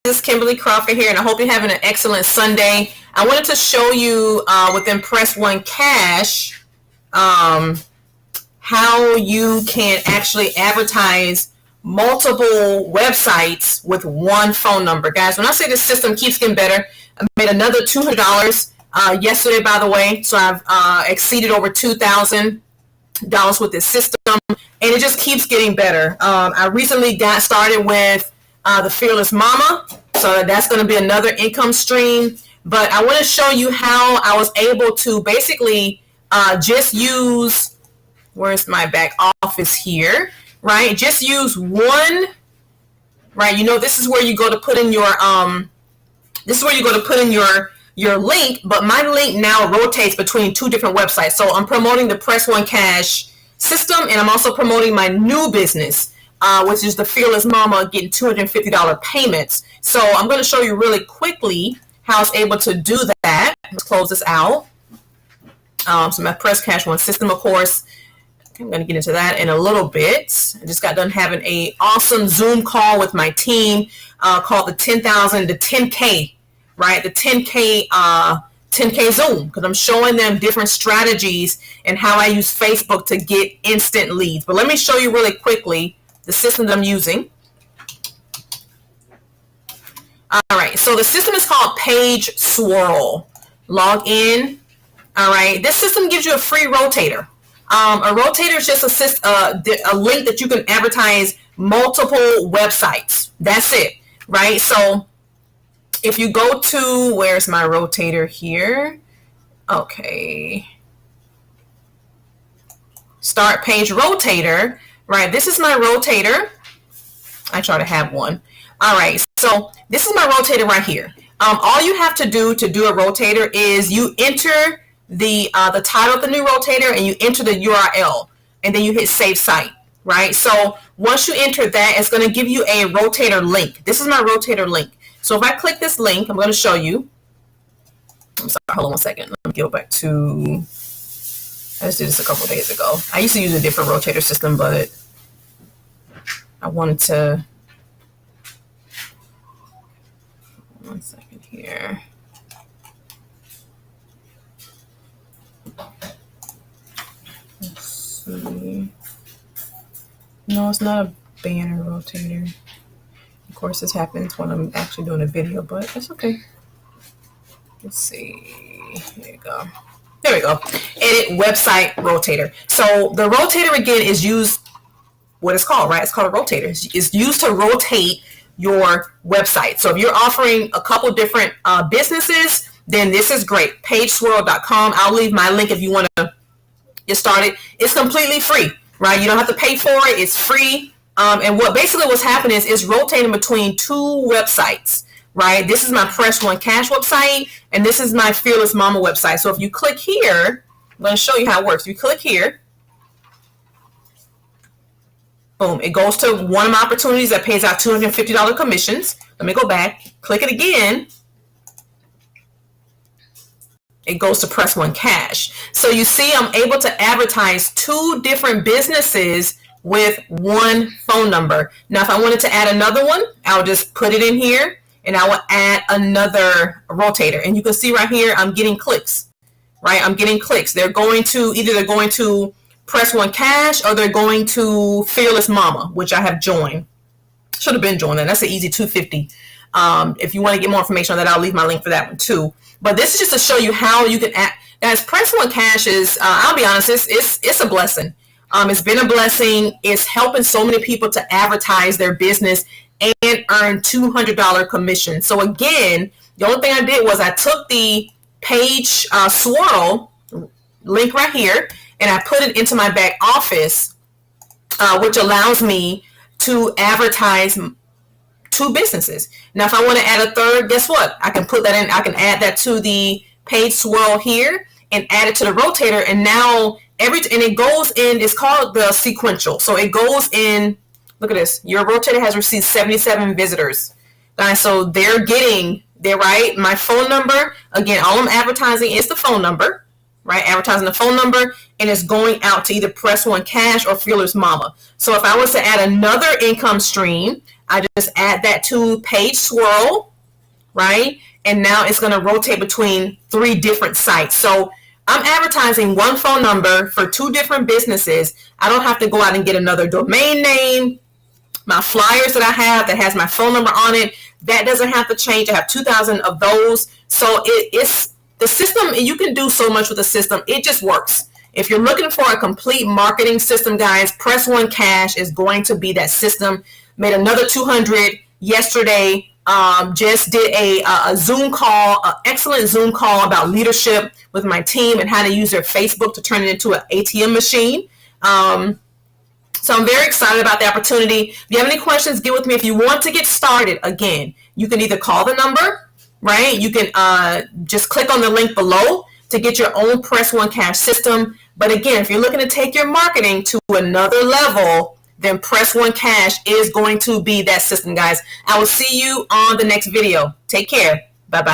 This is Kimberly Crawford here, and I hope you're having an excellent Sunday. I wanted to show you within Press One Cash how you can actually advertise multiple websites with one phone number. Guys, when I say this system keeps getting better, I made another $200 yesterday, by the way, so I've exceeded over $2,000 with this system, and it just keeps getting better. I recently got started with the Fearless Mama, so that's going to be another income stream. But I want to show you how I was able to basically just use, where's my back office here, right? Just use one, right? You know, this is where you go to put in your your link, but my link now rotates between two different websites. So I'm promoting the Press One Cash system, and I'm also promoting my new business, which is the Fearless Mama, getting $250 payments. So I'm going to show you really quickly how I was able to do that. Let's close this out. So my Press Cash One system, of course, I'm going to get into that in a little bit. I just got done having an awesome Zoom call with my team called the 10K, right? The 10K Zoom, because I'm showing them different strategies and how I use Facebook to get instant leads. But let me show you really quickly the system that I'm using. All right, so the system is called Page Swirl. Log in. All right, this system gives you a free rotator. A rotator is just a link that you can advertise multiple websites. That's it, right? So if you go to, where's my rotator here? Okay. Start page rotator, right? This is my rotator. I try to have one. All right, so this is my rotator right here. All you have to do a rotator is you enter the title of the new rotator and you enter the URL, and then you hit save site, right? So once you enter that, it's going to give you a rotator link. This is my rotator link. So if I click this link, I'm going to show you. I'm sorry, hold on one second. Let me go back to, I just did this a couple days ago. I used to use a different rotator system, but I wanted to, one second here. Let's see. No, it's not a banner rotator. Of course, this happens when I'm actually doing a video, but that's okay. Let's see. There you go. There we go. Edit website rotator. So the rotator, again, is used, what it's called, right? It's called a rotator. It's used to rotate your website. So if you're offering a couple different businesses, then this is great. PageSwirl.com. I'll leave my link if you want to get started. It's completely free, right? You don't have to pay for it. It's free. And what's happening is rotating between two websites, right? This is my Press One Cash website, and this is my Fearless Mama website. So if you click here, I'm going to show you how it works. You click here, boom, it goes to one of my opportunities that pays out $250 commissions. Let me go back, click it again. It goes to Press One Cash. So you see, I'm able to advertise two different businesses with one phone number. Now, if I wanted to add another one, I'll just put it in here and I will add another rotator. And you can see right here, I'm getting clicks, right? I'm getting clicks. They're going to Press One Cash, or they're going to Fearless Mama, which I have joined. Should have been joined. That's an easy $250. If you want to get more information on that, I'll leave my link for that one too. But this is just to show you how you can add. Guys, Press One Cash is, I'll be honest, it's a blessing. It's been a blessing. It's helping so many people to advertise their business and earn $200 commission. So again, the only thing I did was I took the Page Swirl link right here and I put it into my back office, which allows me to advertise two businesses. Now, if I want to add a third, guess what? I can put that in. I can add that to the Page Swirl here and add it to the rotator. And now and it goes in, it's called the sequential. So it goes in, look at this. Your rotator has received 77 visitors. Guys, so they're right. My phone number, again, all I'm advertising is the phone number, right? Advertising the phone number, and it's going out to either Press One Cash or Fearless Mama. So if I was to add another income stream, I just add that to page swirl, right? And now it's going to rotate between 3 different sites. So I'm advertising one phone number for 2 different businesses. I don't have to go out and get another domain name. My flyers that I have that has my phone number on it, that doesn't have to change. I have 2,000 of those. So it's the system. You can do so much with the system. It just works. If you're looking for a complete marketing system, guys, Press One Cash is going to be that system. Made another 200 yesterday. Just did a Zoom call, an excellent Zoom call about leadership with my team and how to use their Facebook to turn it into an ATM machine. So I'm very excited about the opportunity. If you have any questions, get with me. If you want to get started, again, you can either call the number, right? You can just click on the link below to get your own Press One Cash system. But again, if you're looking to take your marketing to another level, then Press One Cash is going to be that system, guys. I will see you on the next video. Take care. Bye-bye.